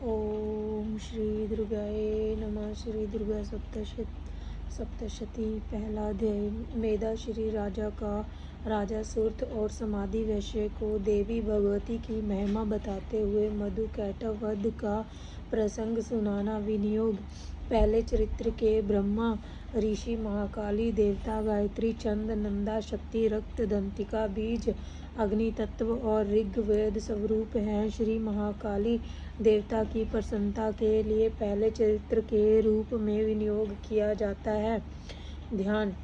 ओम श्री दुर्गाए नमः। श्री दुर्गा सप्तशती। पहला अध्याय। मेधा श्री राजा का राजा सूर्त और समाधि वैश्य को देवी भगवती की महिमा बताते हुए मधु कैटव वध का प्रसंग सुनाना। विनियोग। पहले चरित्र के ब्रह्मा ऋषि, महाकाली देवता, गायत्री, चंद, नंदा, शक्ति, रक्त, दंतिका, बीज, अग्नि तत्व और ऋग्वेद स्वरूप हैं। श्री महाकाली देवता की प्रसन्नता के लिए पहले चरित्र के रूप में विनियोग किया जाता है। ध्यान।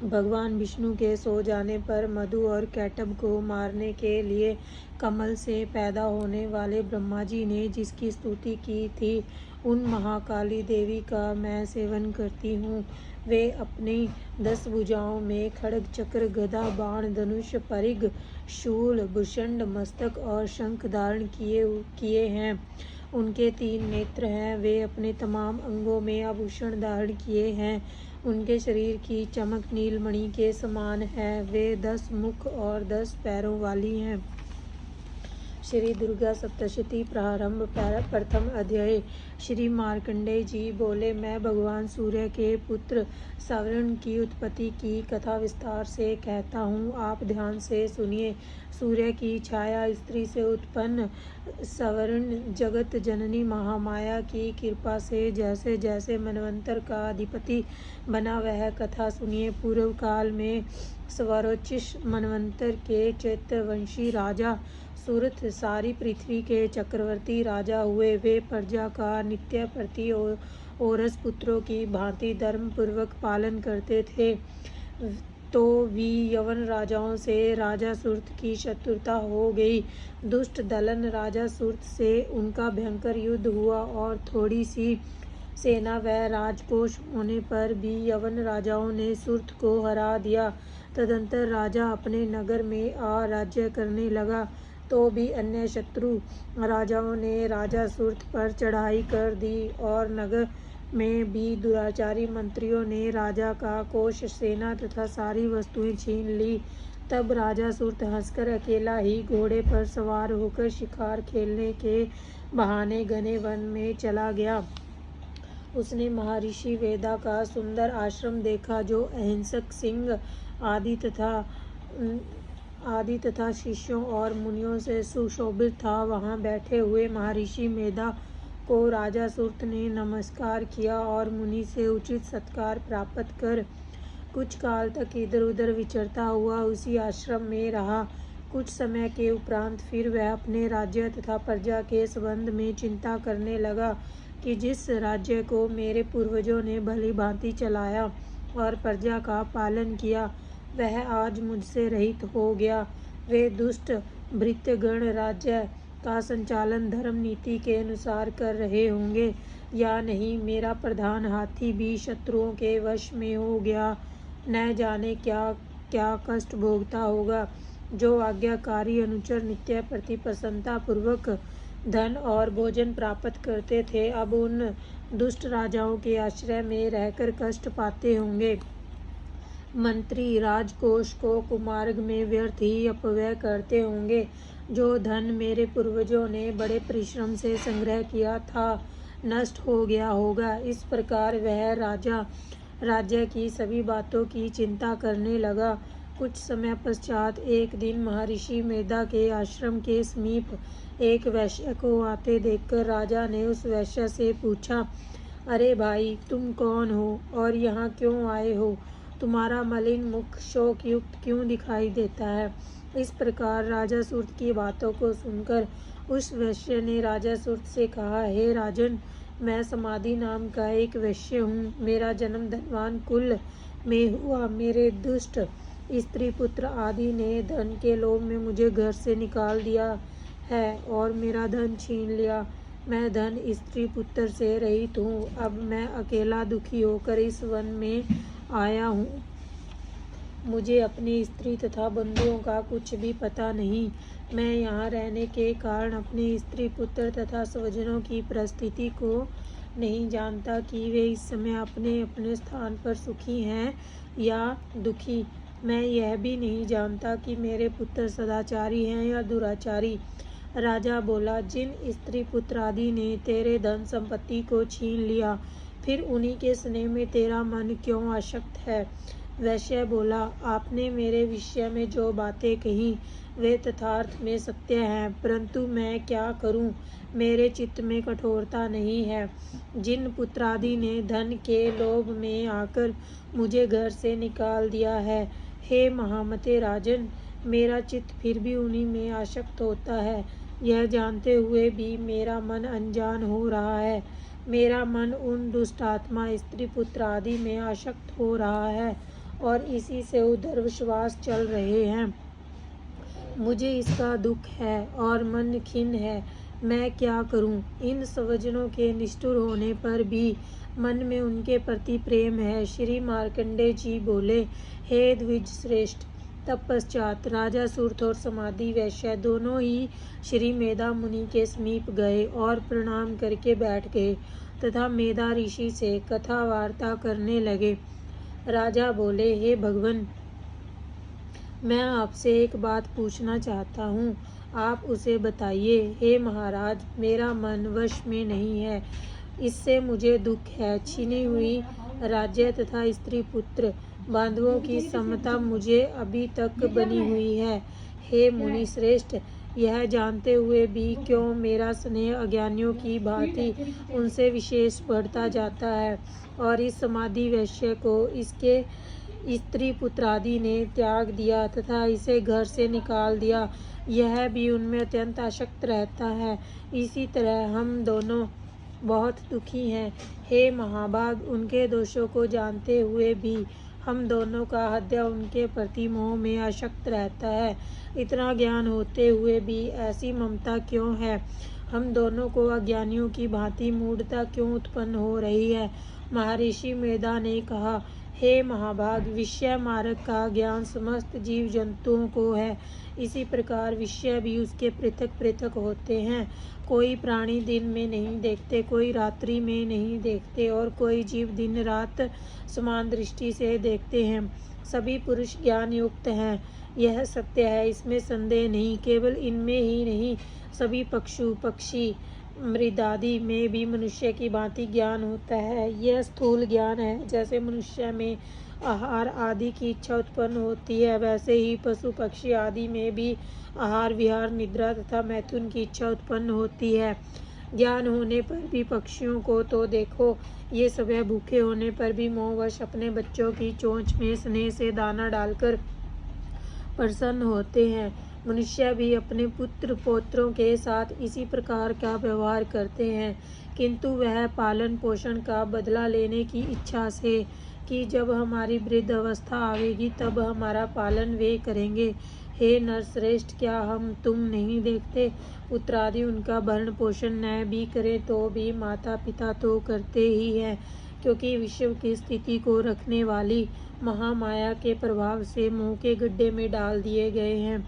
भगवान विष्णु के सो जाने पर मधु और कैटभ को मारने के लिए कमल से पैदा होने वाले ब्रह्मा जी ने जिसकी स्तुति की थी, उन महाकाली देवी का मैं सेवन करती हूँ। वे अपनी 10 भुजाओं में खड्ग, चक्र, गदा, बाण, धनुष, परिघ, शूल, भूषण, मस्तक और शंख धारण किए हैं। उनके 3 नेत्र हैं। वे अपने तमाम अंगों में आभूषण धारण किए हैं। उनके शरीर की चमक नीलमणि के समान है। वे 10 मुख और 10 पैरों वाली हैं। श्री दुर्गा सप्तशती प्रारंभ। प्रथम अध्याय। श्री मार्कंडेय जी बोले, मैं भगवान सूर्य के पुत्र सवर्ण की उत्पत्ति की कथा विस्तार से कहता हूँ, आप ध्यान से सुनिए। सूर्य की छाया स्त्री से उत्पन्न सवर्ण जगत जननी महामाया की कृपा से जैसे जैसे मनवंतर का अधिपति बना, वह कथा सुनिए। पूर्व काल में स्वरोचिष मनवंतर के चैत्रवंशी राजा सूरत सारी पृथ्वी के चक्रवर्ती राजा हुए। वे प्रजा का नित्य प्रति ओरस पुत्रों की भांति धर्म पूर्वक पालन करते थे। तो भी यवन राजाओं से राजा सूरत की शत्रुता हो गई। दुष्ट दलन राजा सूरत से उनका भयंकर युद्ध हुआ और थोड़ी सी सेना व राजकोष होने पर भी यवन राजाओं ने सूरत को हरा दिया। तदंतर राजा अपने नगर में आ राज्य करने लगा। तो भी अन्य शत्रु राजाओं ने राजा सूरत पर चढ़ाई कर दी और नगर में भी दुराचारी मंत्रियों ने राजा का कोष, सेना तथा सारी वस्तुएं छीन ली। तब राजा सूरत हंसकर अकेला ही घोड़े पर सवार होकर शिकार खेलने के बहाने घने वन में चला गया। उसने महर्षि वेदा का सुंदर आश्रम देखा, जो अहिंसक, सिंह आदि तथा शिष्यों और मुनियों से सुशोभित था। वहां बैठे हुए महर्षि मेधा को राजा सूरत ने नमस्कार किया और मुनि से उचित सत्कार प्राप्त कर कुछ काल तक इधर उधर विचरता हुआ उसी आश्रम में रहा। कुछ समय के उपरांत फिर वह अपने राज्य तथा प्रजा के संबंध में चिंता करने लगा कि जिस राज्य को मेरे पूर्वजों ने भली भांति चलाया और प्रजा का पालन किया, वह आज मुझसे रहित हो गया। वे दुष्ट भृत्यगण राज्य का संचालन धर्म नीति के अनुसार कर रहे होंगे या नहीं। मेरा प्रधान हाथी भी शत्रुओं के वश में हो गया। न जाने क्या क्या कष्ट भोगता होगा। जो आज्ञाकारी अनुचर नित्य प्रति प्रसन्नता पूर्वक धन और भोजन प्राप्त करते थे, अब उन दुष्ट राजाओं के आश्रय में रहकर कष्ट पाते होंगे। मंत्री राजकोष को कुमार्ग में व्यर्थ ही अपव्यय करते होंगे। जो धन मेरे पूर्वजों ने बड़े परिश्रम से संग्रह किया था, नष्ट हो गया होगा। इस प्रकार वह राजा राज्य की सभी बातों की चिंता करने लगा। कुछ समय पश्चात एक दिन महर्षि मेधा के आश्रम के समीप एक वैश्य को आते देखकर राजा ने उस वैश्य से पूछा, अरे भाई, तुम कौन हो और यहाँ क्यों आए हो? तुम्हारा मलिन मुख शोक युक्त क्यों दिखाई देता है? इस प्रकार राजा सूरत की बातों को सुनकर उस वैश्य ने राजा सूरत से कहा, हे राजन, मैं समाधि नाम का एक वैश्य हूँ। मेरा जन्म धनवान कुल में हुआ। मेरे दुष्ट स्त्री पुत्र आदि ने धन के लोभ में मुझे घर से निकाल दिया है और मेरा धन छीन लिया। मैं धन, स्त्री, पुत्र से रहित हूँ। अब मैं अकेला दुखी होकर इस वन में आया हूँ। मुझे अपनी स्त्री तथा बंधुओं का कुछ भी पता नहीं। मैं यहाँ रहने के कारण अपने स्त्री, पुत्र तथा स्वजनों की परिस्थिति को नहीं जानता कि वे इस समय अपने अपने स्थान पर सुखी हैं या दुखी। मैं यह भी नहीं जानता कि मेरे पुत्र सदाचारी हैं या दुराचारी। राजा बोला, जिन स्त्री पुत्रादि ने तेरे धन संपत्ति को छीन लिया, फिर उन्हीं के स्नेह में तेरा मन क्यों आसक्त है? वैश्य बोला, आपने मेरे विषय में जो बातें कही वे तथार्थ में सत्य हैं, परंतु मैं क्या करूं? मेरे चित्त में कठोरता नहीं है। जिन पुत्रादि ने धन के लोभ में आकर मुझे घर से निकाल दिया है, हे महामते राजन, मेरा चित्त फिर भी उन्हीं में आसक्त होता है। यह जानते हुए भी मेरा मन अनजान हो रहा है। मेरा मन उन दुष्टात्मा स्त्री पुत्र आदि में आसक्त हो रहा है और इसी से उधर विश्वास चल रहे हैं। मुझे इसका दुख है और मन खिन्न है। मैं क्या करूं? इन स्वजनों के निष्ठुर होने पर भी मन में उनके प्रति प्रेम है। श्री मार्कंडेय जी बोले, हे द्विज श्रेष्ठ, तत्पश्चात राजा सूर्थ और समाधि वैश्य दोनों ही श्री मेधा मुनि के समीप गए और प्रणाम करके बैठ गए तथा मेधा ऋषि से कथा वार्ता करने लगे। राजा बोले, हे भगवान, मैं आपसे एक बात पूछना चाहता हूँ, आप उसे बताइए। हे महाराज, मेरा मन वश में नहीं है, इससे मुझे दुख है। छीनी हुई राज्य तथा स्त्री पुत्र बांधवों की समता मुझे अभी तक बनी हुई है। हे मुनि श्रेष्ठ, यह जानते हुए भी क्यों मेरा स्नेह अज्ञानियों की भांति उनसे विशेष बढ़ता जाता है और इस समाधि वैश्य को इसके स्त्री पुत्रादि ने त्याग दिया तथा इसे घर से निकाल दिया, यह भी उनमें अत्यंत आसक्त रहता है। इसी तरह हम दोनों बहुत दुखी हैं। हे महाभाग, उनके दोषों को जानते हुए भी हम दोनों का हृदय उनके प्रति मोह में आसक्त रहता है। इतना ज्ञान होते हुए भी ऐसी ममता क्यों है? हम दोनों को अज्ञानियों की भांति मूढ़ता क्यों उत्पन्न हो रही है? महर्षि मेधा ने कहा, हे महाभाग, विषय मार्ग का ज्ञान समस्त जीव जंतुओं को है। इसी प्रकार विषय भी उसके पृथक पृथक होते हैं। कोई प्राणी दिन में नहीं देखते, कोई रात्रि में नहीं देखते और कोई जीव दिन रात समान दृष्टि से देखते हैं। सभी पुरुष ज्ञान युक्त हैं, यह सत्य है, इसमें संदेह नहीं। केवल इनमें ही नहीं, सभी पशु पक्षी मृदादि में भी मनुष्य की भांति ज्ञान होता है। यह स्थूल ज्ञान है। जैसे मनुष्य में आहार आदि की इच्छा उत्पन्न होती है, वैसे ही पशु पक्षी आदि में भी आहार विहार निद्रा तथा मैथुन की इच्छा उत्पन्न होती है। ज्ञान होने पर भी पक्षियों को तो देखो, ये सुबह भूखे होने पर भी मोहवश अपने बच्चों की चोंच में स्नेह से दाना डालकर प्रसन्न होते हैं। मनुष्य भी अपने पुत्र पौत्रों के साथ इसी प्रकार का व्यवहार करते हैं, किंतु वह पालन पोषण का बदला लेने की इच्छा से कि जब हमारी वृद्ध अवस्था आवेगी तब हमारा पालन वे करेंगे। हे नरश्रेष्ठ, क्या हम तुम नहीं देखते? पुत्रादि उनका भरण पोषण न भी करे तो भी माता पिता तो करते ही हैं, क्योंकि विश्व की स्थिति को रखने वाली महामाया के प्रभाव से मुंह के गड्ढे में डाल दिए गए हैं।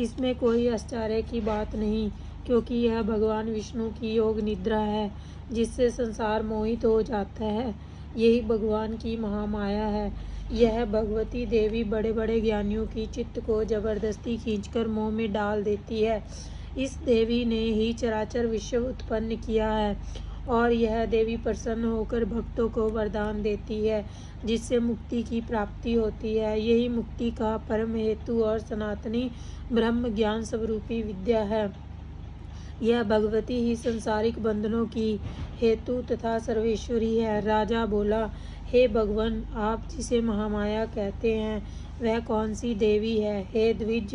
इसमें कोई आश्चर्य की बात नहीं, क्योंकि यह भगवान विष्णु की योग निद्रा है, जिससे संसार मोहित हो जाता है। यही भगवान की महामाया है। यह भगवती देवी बड़े बड़े ज्ञानियों की चित्त को जबरदस्ती खींचकर मोह में डाल देती है। इस देवी ने ही चराचर विश्व उत्पन्न किया है और यह देवी प्रसन्न होकर भक्तों को वरदान देती है, जिससे मुक्ति की प्राप्ति होती है। यही मुक्ति का परम हेतु और सनातनी ब्रह्म ज्ञान स्वरूपी विद्या है। यह भगवती ही संसारिक बंधनों की हेतु तथा सर्वेश्वरी है। राजा बोला, हे भगवान, आप जिसे महामाया कहते हैं वह कौन सी देवी है? हे द्विज,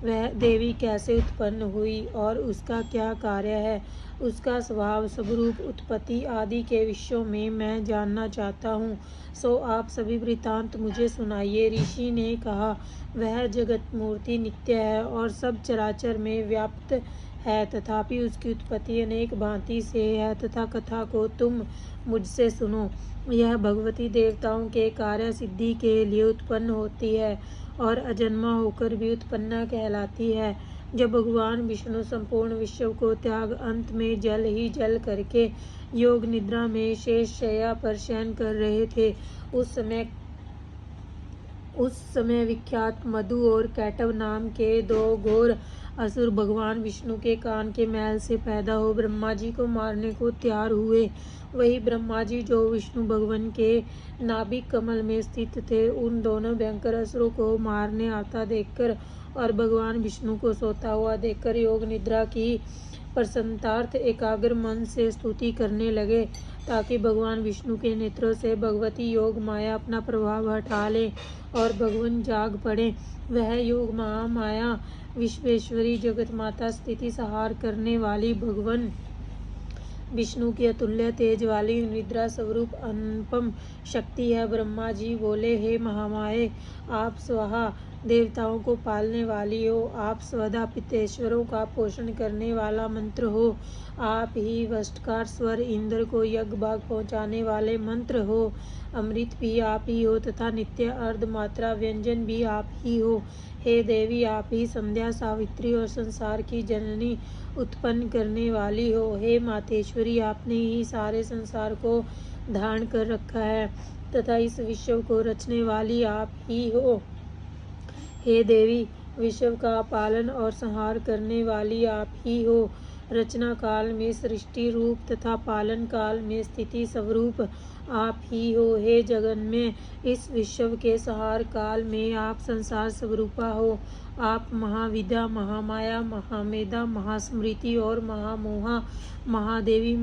वह देवी कैसे उत्पन्न हुई और उसका क्या कार्य है? उसका स्वभाव, स्वरूप, उत्पत्ति आदि के विषयों में मैं जानना चाहता हूँ, सो आप सभी वृत्तांत मुझे सुनाइए। ऋषि ने कहा, वह जगत मूर्ति नित्य है और सब चराचर में व्याप्त है, तथापि उसकी उत्पत्ति अनेक भांति से है तथा कथा को तुम मुझसे सुनो। यह भगवती देवताओं के कार्य सिद्धि के लिए उत्पन्न होती है और अजन्मा होकर भी उत्पन्ना कहलाती है। जब भगवान विष्णु संपूर्ण विश्व को त्याग अंत में जल ही जल करके योग निद्रा में शेष शैया पर शयन कर रहे थे, उस समय विख्यात मधु और कैटव नाम के दो घोर असुर भगवान विष्णु के कान के मैल से पैदा हो ब्रह्मा जी को मारने को तैयार हुए। वही ब्रह्मा जी जो विष्णु भगवान के नाभिक कमल में स्थित थे, उन दोनों भयंकर असुरों को मारने आता देखकर और भगवान विष्णु को सोता हुआ देखकर योग निद्रा की प्रसन्नतार्थ एकाग्र मन से स्तुति करने लगे, ताकि भगवान विष्णु के नेत्रों से भगवती योग माया अपना प्रभाव हटा ले और भगवान जाग पड़े। वह योग महामाया विश्वेश्वरी जगत माता स्थिति संहार करने वाली भगवान विष्णु की अतुल्य तेज वाली निद्रा स्वरूप अनुपम शक्ति है। ब्रह्मा जी बोले, हे महामाये, आप स्वाहा देवताओं को पालने वाली हो, आप स्वधा पितेश्वरों का पोषण करने वाला मंत्र हो, आप ही वष्टकार स्वर इंद्र को यज्ञ भाग पहुँचाने वाले मंत्र हो, अमृत भी आप ही हो तथा नित्य अर्ध मात्रा व्यंजन भी आप ही हो। हे देवी, आप ही संध्या सावित्री और संसार की जननी उत्पन्न करने वाली हो। हे मातेश्वरी, आपने ही सारे संसार को धारण कर रखा है तथा इस विश्व को रचने वाली आप ही हो। हे देवी, विश्व का पालन और संहार करने वाली आप ही हो। रचना काल में सृष्टि रूप तथा पालन काल में स्थिति स्वरूप आप ही हो। हे जगन में इस विश्व के संहार काल में आप संसार स्वरूपा हो। आप महाविद्या, महामाया, महामेधा, महास्मृति और महामोहा, महादेवी,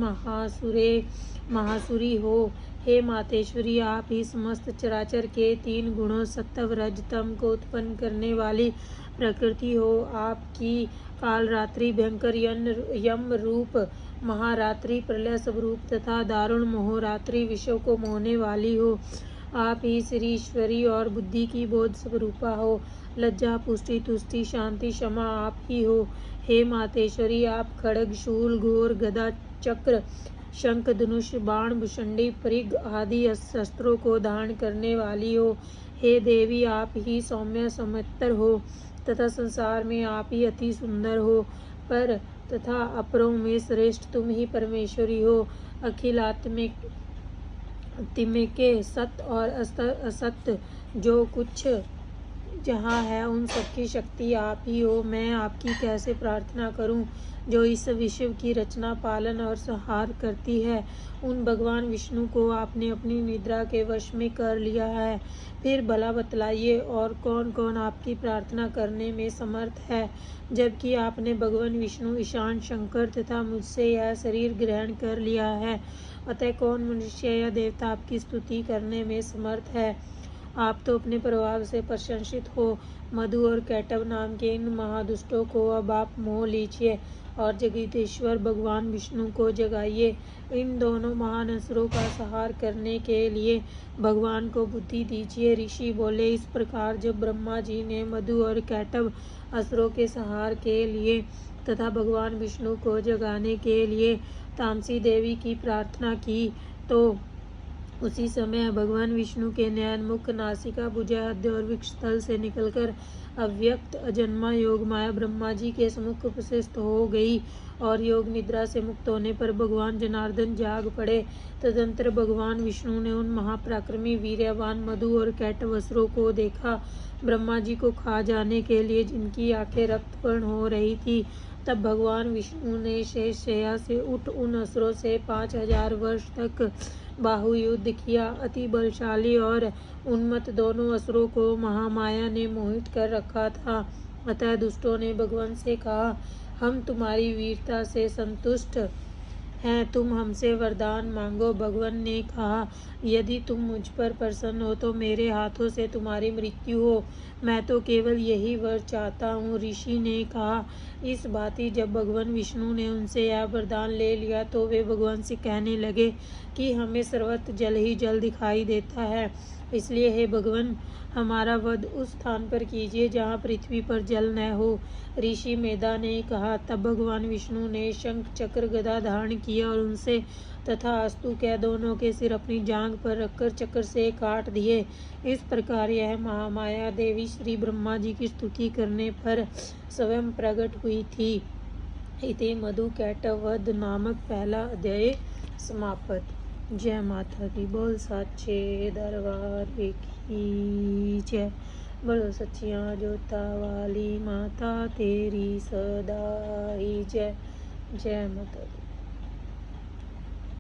महासुरी हो। हे मातेश्वरी, आप ही समस्त चराचर के 3 गुणों सत्व रज तम को उत्पन्न करने वाली प्रकृति हो। आपकी काल रात्रि भयंकर यम रूप महारात्रि प्रलय स्वरूप तथा दारुण मोहरात्रि विश्व को मोहने वाली हो। आप ही श्री ईश्वरी और बुद्धि की बोध स्वरूपा हो। लज्जा, पुष्टि, तुष्टि, शांति, क्षमा आप ही हो। हे मातेश्वरी, आप खड्ग, शूल, घोर, गदा, चक्र, शंख, धनुष, बाण, भुषंडी, परिघ आदि शस्त्रों को धारण करने वाली हो। हे देवी, आप ही सौम्य सौमित्र हो तथा संसार में आप ही अति सुंदर हो। पर तथा अपरों में श्रेष्ठ तुम ही परमेश्वरी हो। अखिल आत्मिक के सत्य और असत्य जो कुछ जहाँ है उन सबकी शक्ति आप ही हो। मैं आपकी कैसे प्रार्थना करूं जो इस विश्व की रचना, पालन और संहार करती है। उन भगवान विष्णु को आपने अपनी निद्रा के वश में कर लिया है। फिर भला बतलाइए, और कौन कौन आपकी प्रार्थना करने में समर्थ है, जबकि आपने भगवान विष्णु, ईशान शंकर तथा मुझसे यह शरीर ग्रहण कर लिया है। अतः कौन मनुष्य या देवता आपकी स्तुति करने में समर्थ है। आप तो अपने प्रभाव से प्रशंसित हो। मधु और कैटव नाम के इन महादुष्टों को अब आप मोह लीजिए और जगदीश्वर भगवान विष्णु को जगाइए। इन दोनों महान असुरों का संहार करने के लिए भगवान को बुद्धि दीजिए। ऋषि बोले, इस प्रकार जब ब्रह्मा जी ने मधु और कैटव असुरों के संहार के लिए तथा भगवान विष्णु को जगाने के लिए तामसी देवी की प्रार्थना की, तो उसी समय भगवान विष्णु के नयन, मुख, नासिका, भुजा, हृदय और वक्षस्थल से निकलकर अव्यक्त अजन्मा योग माया ब्रह्मा जी के सम्मुख उपस्थित हो गई और योग निद्रा से मुक्त होने पर भगवान जनार्दन जाग पड़े। तदंतर भगवान विष्णु ने उन महापराक्रमी वीर्यवान मधु और कैटव असुरों को देखा। ब्रह्मा जी को खा जाने के लिए जिनकी आंखें रक्तवर्ण हो रही थी। तब भगवान विष्णु ने शेष शैया से उठ उन असुरों से 5000 वर्ष तक बाहुयुद्ध किया। अति बलशाली और उन्मत्त दोनों असुरों को महामाया ने मोहित कर रखा था। अतः दुष्टों ने भगवान से कहा, हम तुम्हारी वीरता से संतुष्ट हैं, तुम हमसे वरदान मांगो। भगवान ने कहा, यदि तुम मुझ पर प्रसन्न हो तो मेरे हाथों से तुम्हारी मृत्यु हो। मैं तो केवल यही वर चाहता हूँ। ऋषि ने कहा, इस भांति जब भगवान विष्णु ने उनसे यह वरदान ले लिया तो वे भगवान से कहने लगे कि हमें सर्वत्र जल ही जल दिखाई देता है, इसलिए हे भगवान, हमारा वध उस स्थान पर कीजिए जहाँ पृथ्वी पर जल न हो। ऋषि मेधा ने कहा, तब भगवान विष्णु ने शंख, चक्र, गदा धारण किया और उनसे तथा अस्तु कह दोनों के सिर अपनी जांघ पर रखकर चक्र से काट दिए। इस प्रकार यह महामाया देवी श्री ब्रह्मा जी की स्तुति करने पर स्वयं प्रकट हुई थी। इति मधु कैटव वध नामक पहला अध्याय समाप्त। जय माता दी। बोल साचे दरबार की जय। बोलो सच्चियाँ जोता वाली माता तेरी सदा ही जय। जय माता दी।